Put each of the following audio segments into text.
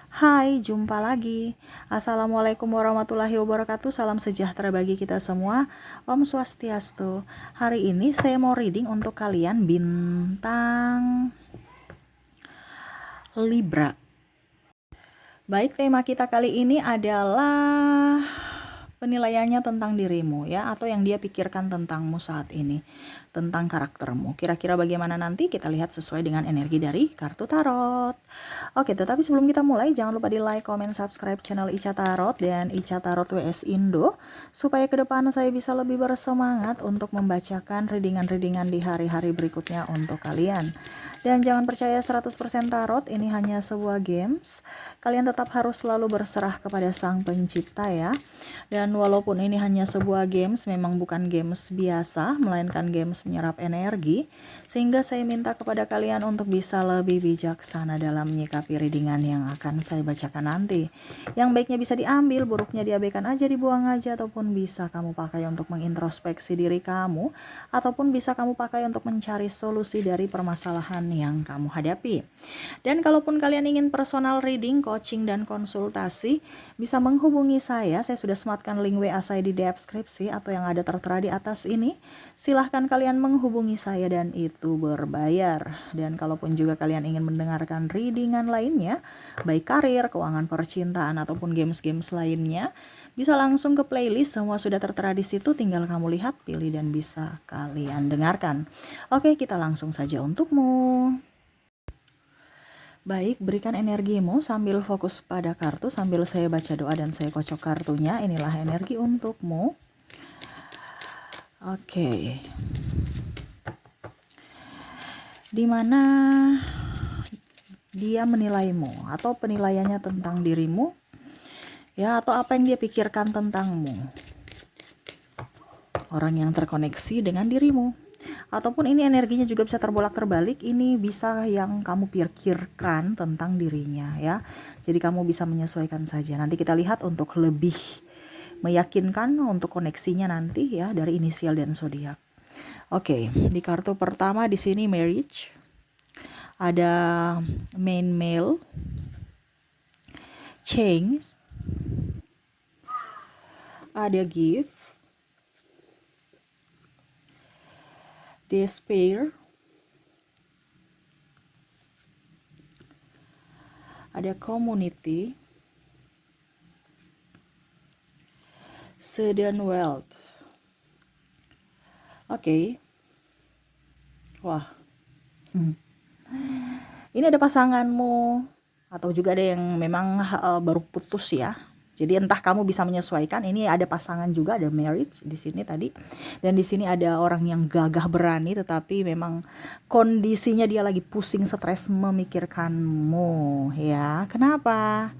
Hai, jumpa lagi. Assalamualaikum warahmatullahi wabarakatuh. Salam sejahtera bagi kita semua. Om Swastiastu. Hari ini saya mau reading untuk kalian bintang Libra. Baik, tema kita kali ini adalah penilaiannya tentang dirimu ya, atau yang dia pikirkan tentangmu saat ini, tentang karaktermu. Kira-kira bagaimana nanti kita lihat sesuai dengan energi dari kartu tarot. Oke, tetapi sebelum kita mulai, jangan lupa di like, comment, subscribe channel Ica Tarot dan Ica Tarot WS Indo, supaya ke depan saya bisa lebih bersemangat untuk membacakan readingan-readingan di hari-hari berikutnya untuk kalian. Dan jangan percaya 100% tarot, ini hanya sebuah games. Kalian tetap harus selalu berserah kepada Sang Pencipta ya. Dan walaupun ini hanya sebuah games, memang bukan games biasa, melainkan games menyerap energi, sehingga saya minta kepada kalian untuk bisa lebih bijaksana dalam menyikapi readingan yang akan saya bacakan nanti. Yang baiknya bisa diambil, buruknya diabaikan aja, dibuang aja, ataupun bisa kamu pakai untuk mengintrospeksi diri kamu, ataupun bisa kamu pakai untuk mencari solusi dari permasalahan yang kamu hadapi. Dan kalaupun kalian ingin personal reading, coaching, dan konsultasi, bisa menghubungi saya sudah sematkan link WA saya di deskripsi atau yang ada tertera di atas ini. Silahkan kalian menghubungi saya dan itu berbayar. Dan kalaupun juga kalian ingin mendengarkan readingan lainnya, baik karir, keuangan, percintaan, ataupun games-games lainnya, bisa langsung ke playlist, semua sudah tertera di situ, tinggal kamu lihat, pilih, dan bisa kalian dengarkan. Oke, kita langsung saja untukmu. Baik, berikan energimu sambil fokus pada kartu, sambil saya baca doa dan saya kocok kartunya. Inilah energi untukmu. Oke. Dimana dia menilaimu atau penilaiannya tentang dirimu, ya, atau apa yang dia pikirkan tentangmu. Orang yang terkoneksi dengan dirimu. Ataupun ini energinya juga bisa terbolak-terbalik, ini bisa yang kamu pikirkan tentang dirinya ya. Jadi kamu bisa menyesuaikan saja. Nanti kita lihat untuk lebih meyakinkan untuk koneksinya nanti ya dari inisial dan zodiak. Oke, di kartu pertama di sini marriage. Ada main male, change, ada gift, despair, ada community, sudden wealth. Oke. Wah. Ini ada pasanganmu atau juga ada yang memang baru putus ya. Jadi entah kamu bisa menyesuaikan. Ini ada pasangan juga, ada marriage di sini tadi. Dan di sini ada orang yang gagah berani, tetapi memang kondisinya dia lagi pusing, stres memikirkanmu ya. Kenapa?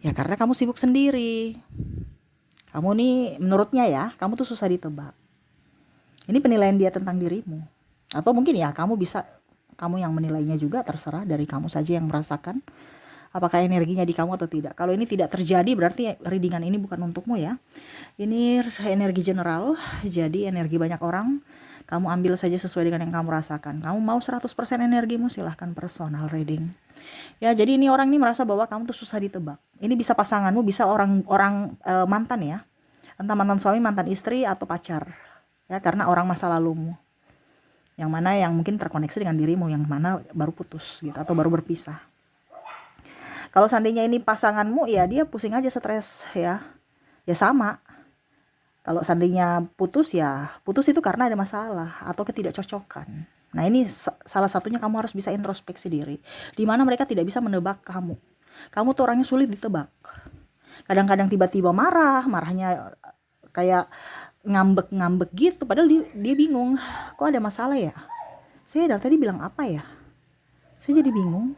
Ya karena kamu sibuk sendiri. Kamu nih menurutnya ya, kamu tuh susah ditebak. Ini penilaian dia tentang dirimu. Atau mungkin ya kamu yang menilainya juga, terserah dari kamu saja yang merasakan apakah energinya di kamu atau tidak. Kalau ini tidak terjadi berarti readingan ini bukan untukmu ya. Ini energi general, jadi energi banyak orang. Kamu ambil saja sesuai dengan yang kamu rasakan. Kamu mau 100% energimu, silahkan personal reading. Ya, jadi ini orang ini merasa bahwa kamu tuh susah ditebak. Ini bisa pasanganmu, bisa orang mantan ya. Entah mantan suami, mantan istri, atau pacar. Ya, karena orang masa lalumu. Yang mana yang mungkin terkoneksi dengan dirimu, yang mana baru putus gitu atau baru berpisah. Kalau seandainya ini pasanganmu, ya dia pusing aja, stres ya. Ya sama. Kalau seandainya putus, ya putus itu karena ada masalah atau ketidakcocokan. Nah, ini salah satunya kamu harus bisa introspeksi diri. Dimana mereka tidak bisa menebak kamu. Kamu tuh orangnya sulit ditebak. Kadang-kadang tiba-tiba marahnya kayak ngambek-ngambek gitu. Padahal dia bingung. Kok ada masalah ya? Saya dari tadi bilang apa ya? Saya jadi bingung.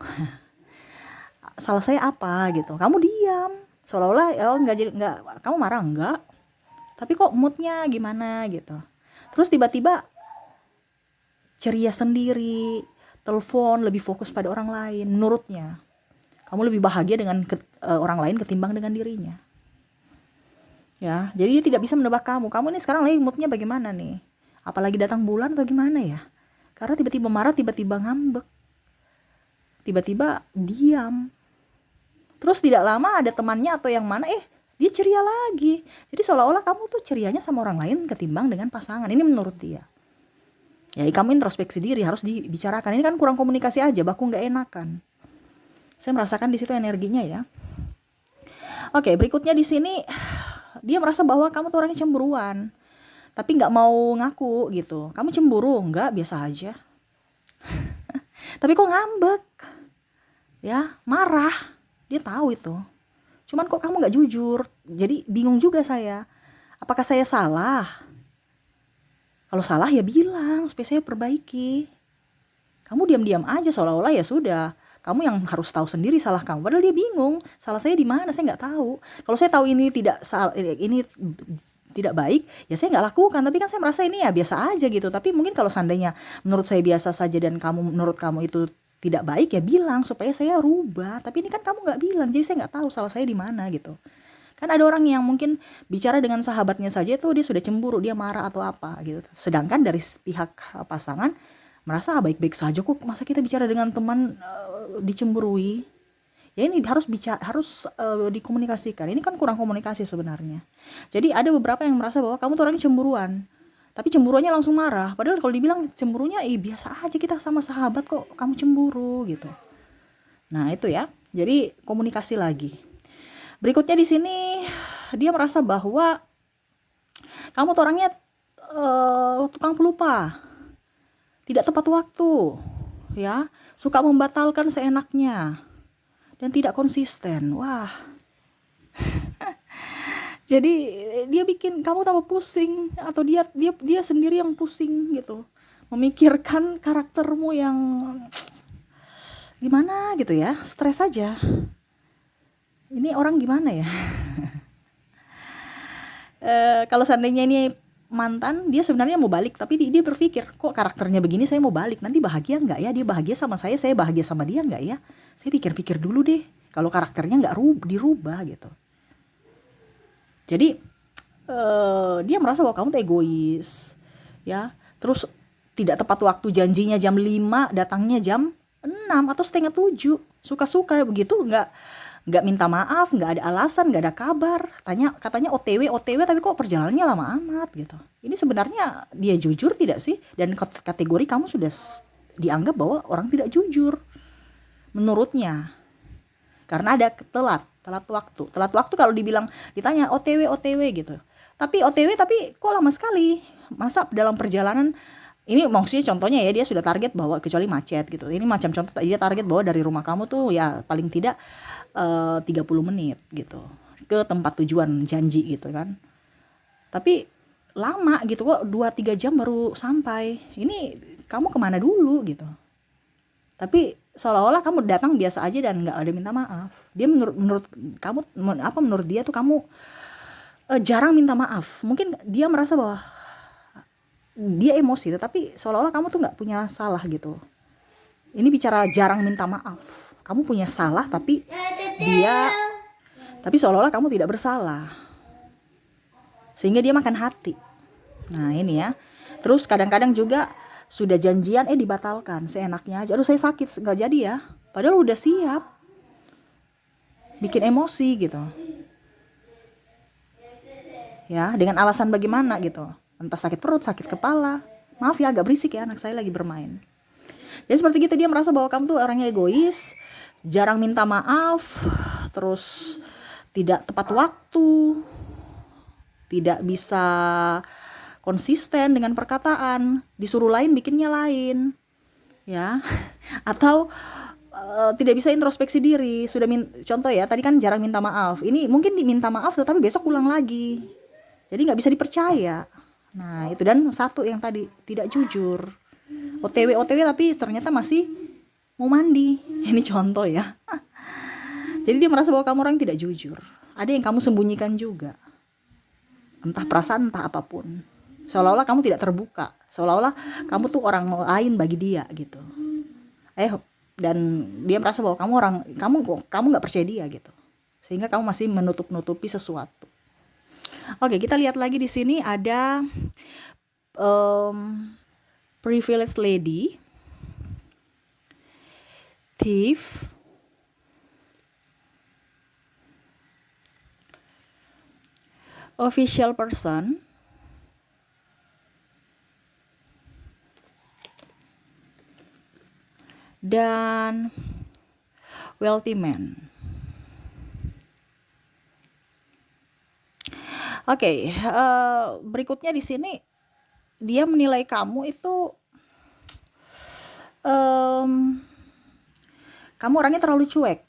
Salah saya apa gitu. Kamu diam. Seolah-olah kamu marah enggak. Tapi kok moodnya gimana gitu. Terus tiba-tiba ceria sendiri, telepon, lebih fokus pada orang lain. Menurutnya kamu lebih bahagia dengan orang lain ketimbang dengan dirinya. Ya, jadi dia tidak bisa menebak kamu. Kamu nih sekarang lagi moodnya bagaimana nih? Apalagi datang bulan atau gimana ya? Karena tiba-tiba marah, tiba-tiba ngambek, tiba-tiba diam. Terus tidak lama ada temannya atau yang mana, dia ceria lagi. Jadi seolah-olah kamu tuh cerianya sama orang lain ketimbang dengan pasangan. Ini menurut dia. Ya kamu introspeksi diri, harus dibicarakan. Ini kan kurang komunikasi aja, baku nggak enakan. Saya merasakan di situ energinya ya. Oke, berikutnya di sini dia merasa bahwa kamu tuh orangnya cemburuan, tapi nggak mau ngaku gitu. Kamu cemburu? Nggak, biasa aja. Tapi kok ngambek? Ya, marah. Dia tahu itu. Cuman kok kamu nggak jujur? Jadi bingung juga saya. Apakah saya salah? Kalau salah ya bilang supaya saya perbaiki. Kamu diam-diam aja seolah-olah ya sudah. Kamu yang harus tahu sendiri salah kamu. Padahal dia bingung. Salah saya di mana? Saya nggak tahu. Kalau saya tahu ini tidak baik, ya saya nggak lakukan. Tapi kan saya merasa ini ya biasa aja gitu. Tapi mungkin kalau seandainya menurut saya biasa saja dan menurut kamu itu tidak baik, ya bilang supaya saya rubah. Tapi ini kan kamu nggak bilang, jadi saya nggak tahu salah saya di mana gitu. Kan ada orang yang mungkin bicara dengan sahabatnya saja tuh dia sudah cemburu, dia marah atau apa gitu. Sedangkan dari pihak pasangan merasa baik-baik saja kok, masa kita bicara dengan teman dicemburui. Ya ini harus dikomunikasikan. Ini kan kurang komunikasi sebenarnya. Jadi ada beberapa yang merasa bahwa kamu tuh orangnya cemburuan. Tapi cemburuannya langsung marah. Padahal kalau dibilang cemburunya biasa aja, kita sama sahabat kok kamu cemburu gitu. Nah, itu ya. Jadi komunikasi lagi. Berikutnya di sini dia merasa bahwa kamu tuh orangnya tukang pelupa, tidak tepat waktu, ya, suka membatalkan seenaknya dan tidak konsisten. Wah, jadi dia bikin kamu tambah pusing, atau dia sendiri yang pusing gitu, memikirkan karaktermu yang gimana gitu ya, stres aja. Ini orang gimana ya? Kalau seandainya ini mantan, dia sebenarnya mau balik, tapi dia berpikir, kok karakternya begini, saya mau balik, nanti bahagia nggak ya? Dia bahagia sama saya bahagia sama dia nggak ya? Saya pikir-pikir dulu deh, kalau karakternya nggak dirubah gitu. Jadi dia merasa bahwa kamu tuh egois, ya. Terus tidak tepat waktu, janjinya jam 5, datangnya jam 6 atau setengah 7, suka-suka begitu, nggak minta maaf, nggak ada alasan, nggak ada kabar. Katanya OTW, tapi kok perjalanannya lama amat gitu. Ini sebenarnya dia jujur tidak sih? Dan kategori kamu sudah dianggap bahwa orang tidak jujur menurutnya. Karena ada telat waktu kalau ditanya OTW gitu. Tapi OTW tapi kok lama sekali? Masa dalam perjalanan ini maksudnya contohnya ya, dia sudah target bahwa kecuali macet gitu. Ini macam contoh, dia target bahwa dari rumah kamu tuh ya paling tidak 30 menit gitu ke tempat tujuan janji gitu kan. Tapi lama gitu kok, 2-3 jam baru sampai. Ini kamu kemana dulu gitu. Tapi seolah-olah kamu datang biasa aja dan nggak ada minta maaf. Dia menurut kamu menurut dia tuh kamu jarang minta maaf. Mungkin dia merasa bahwa dia emosi, tetapi seolah-olah kamu tuh nggak punya salah gitu. Ini bicara jarang minta maaf, kamu punya salah, tapi seolah-olah kamu tidak bersalah, sehingga dia makan hati. Nah ini ya. Terus kadang-kadang juga sudah janjian dibatalkan seenaknya aja. Aduh saya sakit, nggak jadi ya, padahal udah siap. Bikin emosi gitu ya, dengan alasan bagaimana gitu, entah sakit perut, sakit kepala. Maaf ya agak berisik ya, anak saya lagi bermain. Jadi seperti gitu, dia merasa bahwa kamu tuh orangnya egois, jarang minta maaf, terus tidak tepat waktu, tidak bisa konsisten dengan perkataan, disuruh lain bikinnya lain, ya. Atau tidak bisa introspeksi diri. Sudah contoh ya, tadi kan jarang minta maaf. Ini mungkin diminta maaf tetapi besok ulang lagi. Jadi nggak bisa dipercaya. Nah itu, dan satu yang tadi tidak jujur. OTW tapi ternyata masih mau mandi. Ini contoh ya. Jadi dia merasa bahwa kamu orang tidak jujur. Ada yang kamu sembunyikan juga. Entah perasaan, entah apapun. Seolah-olah kamu tidak terbuka. Seolah-olah kamu tuh orang lain bagi dia gitu. Dan dia merasa bahwa kamu nggak percaya dia gitu. Sehingga kamu masih menutup-nutupi sesuatu. Oke, kita lihat lagi di sini ada privileged lady, thief, official person, dan wealthy man. Oke, berikutnya di sini dia menilai kamu itu kamu orangnya terlalu cuek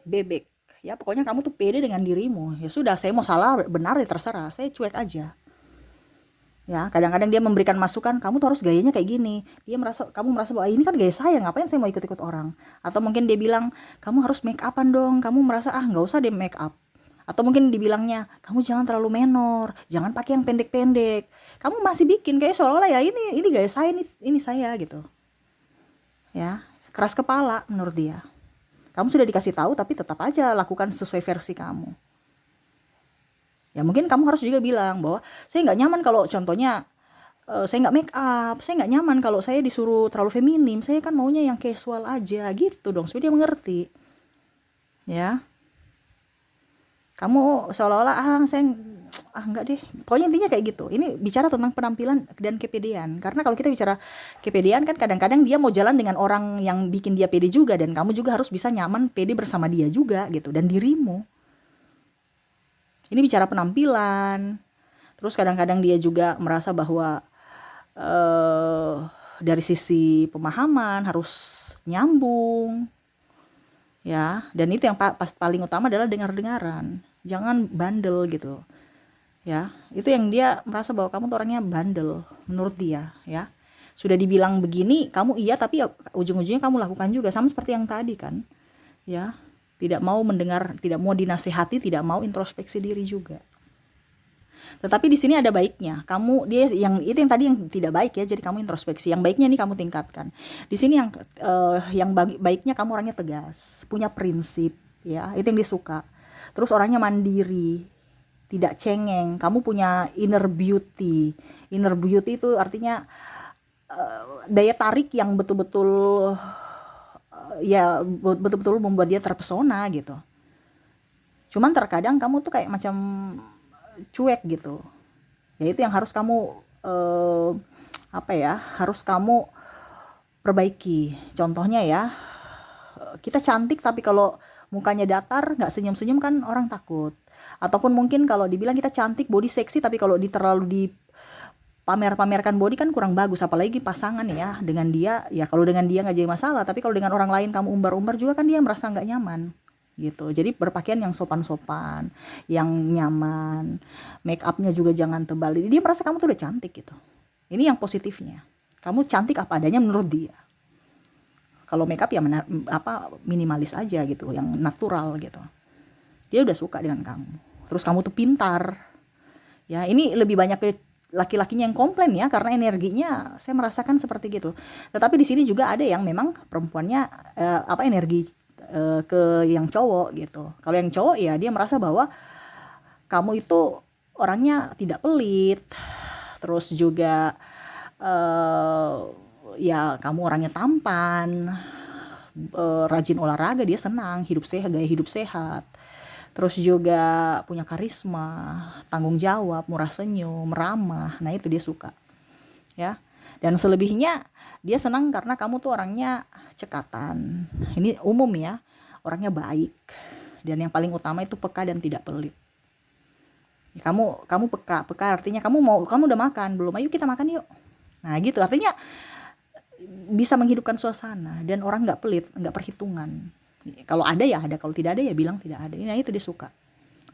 bebek. Ya pokoknya kamu tuh pede dengan dirimu. Ya sudah, saya mau salah benar ya terserah, saya cuek aja. Ya, kadang-kadang dia memberikan masukan, kamu tuh harus gayanya kayak gini. Kamu merasa bahwa ini kan gaya saya, ngapain saya mau ikut-ikut orang? Atau mungkin dia bilang, kamu harus make upan dong. Kamu merasa nggak usah deh make up. Atau mungkin dibilangnya, kamu jangan terlalu menor, jangan pakai yang pendek-pendek. Kamu masih bikin kayak seolah-olah ya ini gaya saya, ini saya gitu. Ya, keras kepala menurut dia. Kamu sudah dikasih tahu tapi tetap aja lakukan sesuai versi kamu. Ya mungkin kamu harus juga bilang bahwa saya nggak nyaman kalau contohnya saya nggak make up, saya nggak nyaman kalau saya disuruh terlalu feminim, saya kan maunya yang casual aja gitu dong, supaya dia mengerti. Ya, kamu seolah-olah saya enggak deh. Pokoknya intinya kayak gitu. Ini bicara tentang penampilan dan kepedean. Karena kalau kita bicara kepedean kan kadang-kadang dia mau jalan dengan orang yang bikin dia pede juga, dan kamu juga harus bisa nyaman pede bersama dia juga gitu, dan dirimu. Ini bicara penampilan. Terus kadang-kadang dia juga merasa bahwa dari sisi pemahaman harus nyambung. Ya, dan itu yang paling utama adalah dengar-dengaran. Jangan bandel gitu. Ya, itu yang dia merasa bahwa kamu tuh orangnya bandel menurut dia, ya. Sudah dibilang begini, kamu iya tapi ya ujung-ujungnya kamu lakukan juga, sama seperti yang tadi kan. Ya, tidak mau mendengar, tidak mau dinasehati, tidak mau introspeksi diri juga. Tetapi di sini ada baiknya. Dia itu yang tadi yang tidak baik ya. Jadi kamu introspeksi. Yang baiknya nih kamu tingkatkan. Di sini yang baiknya kamu orangnya tegas, punya prinsip, ya. Itu yang disuka. Terus orangnya mandiri, tidak cengeng. Kamu punya inner beauty. Inner beauty itu artinya daya tarik yang betul-betul ya betul-betul membuat dia terpesona gitu. Cuman terkadang kamu tuh kayak macam cuek gitu. Ya itu yang harus kamu harus kamu perbaiki. Contohnya ya, kita cantik tapi kalau mukanya datar, nggak senyum-senyum kan orang takut. Ataupun mungkin kalau dibilang kita cantik, body seksi, tapi kalau terlalu dipamerkan body kan kurang bagus. Apalagi pasangan ya, dengan dia, ya kalau dengan dia nggak jadi masalah, tapi kalau dengan orang lain kamu umbar-umbar juga kan dia merasa nggak nyaman gitu. Jadi berpakaian yang sopan-sopan, yang nyaman, make upnya juga jangan tebal. Dia merasa kamu tuh udah cantik gitu. Ini yang positifnya. Kamu cantik apa adanya menurut dia. Kalau make up ya minimalis aja gitu, yang natural gitu. Dia udah suka dengan kamu. Terus kamu tuh pintar. Ya, ini lebih banyak ke laki-lakinya yang komplain ya, karena energinya saya merasakan seperti gitu. Tetapi di sini juga ada yang memang perempuannya energi ke yang cowok gitu. Kalau yang cowok ya dia merasa bahwa kamu itu orangnya tidak pelit, terus juga ya kamu orangnya tampan, rajin olahraga, dia senang gaya hidup sehat. Terus juga punya karisma, tanggung jawab, murah senyum, ramah. Nah itu dia suka, ya. Dan selebihnya dia senang karena kamu tuh orangnya cekatan. Ini umum ya, orangnya baik. Dan yang paling utama itu peka dan tidak pelit. Kamu peka artinya kamu udah makan belum? Ayo kita makan yuk. Nah gitu, artinya bisa menghidupkan suasana dan orang nggak pelit, nggak perhitungan. Kalau ada ya ada, kalau tidak ada ya bilang tidak ada. Nah itu dia suka.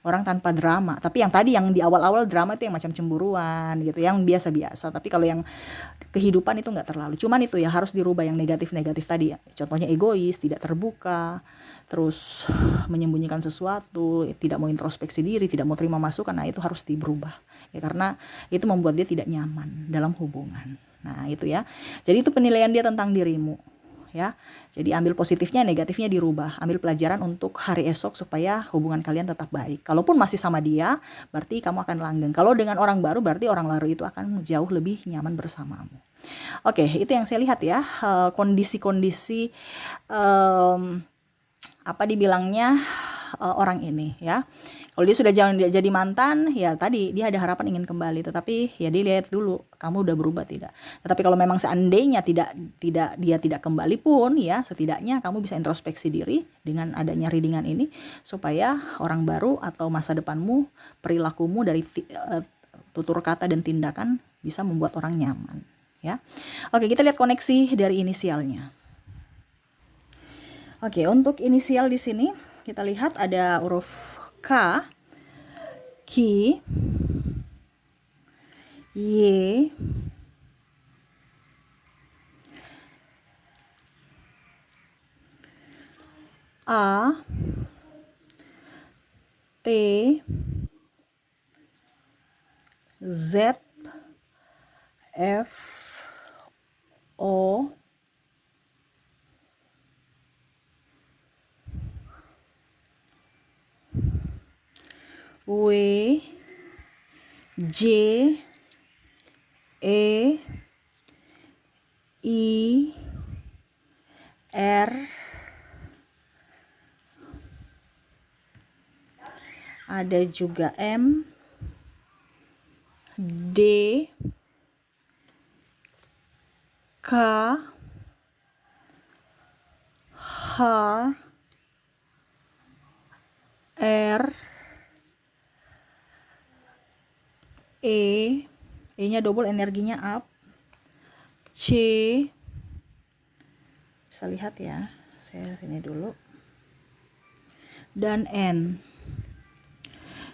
Orang tanpa drama. Tapi yang tadi yang di awal-awal drama itu yang macam cemburuan gitu, yang biasa-biasa. Tapi kalau yang kehidupan itu nggak terlalu. Cuman itu ya harus dirubah yang negatif-negatif tadi ya. Contohnya egois, tidak terbuka, terus menyembunyikan sesuatu, tidak mau introspeksi diri, tidak mau terima masukan. Nah itu harus diberubah. Ya karena itu membuat dia tidak nyaman dalam hubungan. Nah itu ya. Jadi itu penilaian dia tentang dirimu. Ya, jadi ambil positifnya, negatifnya dirubah, ambil pelajaran untuk hari esok supaya hubungan kalian tetap baik. Kalaupun masih sama dia, berarti kamu akan langgeng. Kalau dengan orang baru, berarti orang baru itu akan jauh lebih nyaman bersamamu. Oke, itu yang saya lihat ya, kondisi-kondisi apa dibilangnya, orang ini ya. Kalau dia sudah jangan dia jadi mantan, ya tadi dia ada harapan ingin kembali, tetapi ya dilihat dulu kamu udah berubah tidak. Tetapi kalau memang seandainya dia tidak kembali pun ya, setidaknya kamu bisa introspeksi diri dengan adanya readingan ini supaya orang baru atau masa depanmu, perilakumu dari tutur kata dan tindakan bisa membuat orang nyaman ya. Oke, kita lihat koneksi dari inisialnya. Oke, untuk inisial di sini kita lihat ada huruf K, Ki, Y, A, T, Z, F, O, W, J, E, I, R, ada juga M, D, K, H, R, E-nya double, energinya up, C, bisa lihat ya, saya sini dulu, dan N.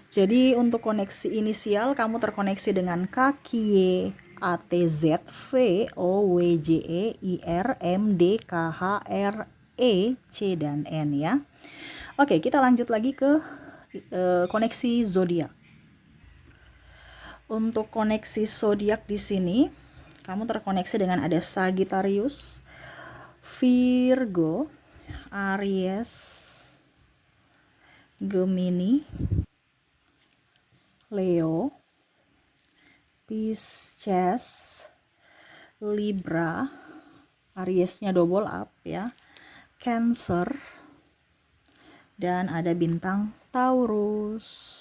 Jadi untuk koneksi inisial kamu terkoneksi dengan K, Q, Y, A, T, Z, V, O, W, J, E, I, R, M, D, K, H, R, E, C, dan N ya. Oke, kita lanjut lagi ke koneksi zodiak. Untuk koneksi zodiak di sini, kamu terkoneksi dengan ada Sagittarius, Virgo, Aries, Gemini, Leo, Pisces, Libra, Ariesnya double up ya, Cancer, dan ada bintang Taurus.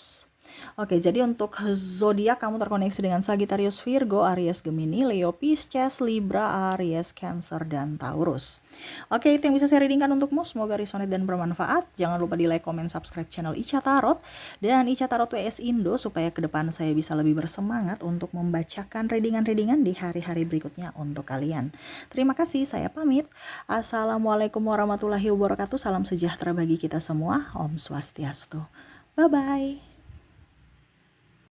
Oke, jadi untuk zodiak kamu terkoneksi dengan Sagittarius, Virgo, Aries, Gemini, Leo, Pisces, Libra, Aries, Cancer, dan Taurus. Oke, itu yang bisa saya readingkan untukmu. Semoga resonate dan bermanfaat. Jangan lupa di like, comment, subscribe channel Ica Tarot dan Ica Tarot WS Indo supaya ke depan saya bisa lebih bersemangat untuk membacakan readingan-readingan di hari-hari berikutnya untuk kalian. Terima kasih, saya pamit. Assalamualaikum warahmatullahi wabarakatuh. Salam sejahtera bagi kita semua. Om Swastiastu. Bye-bye.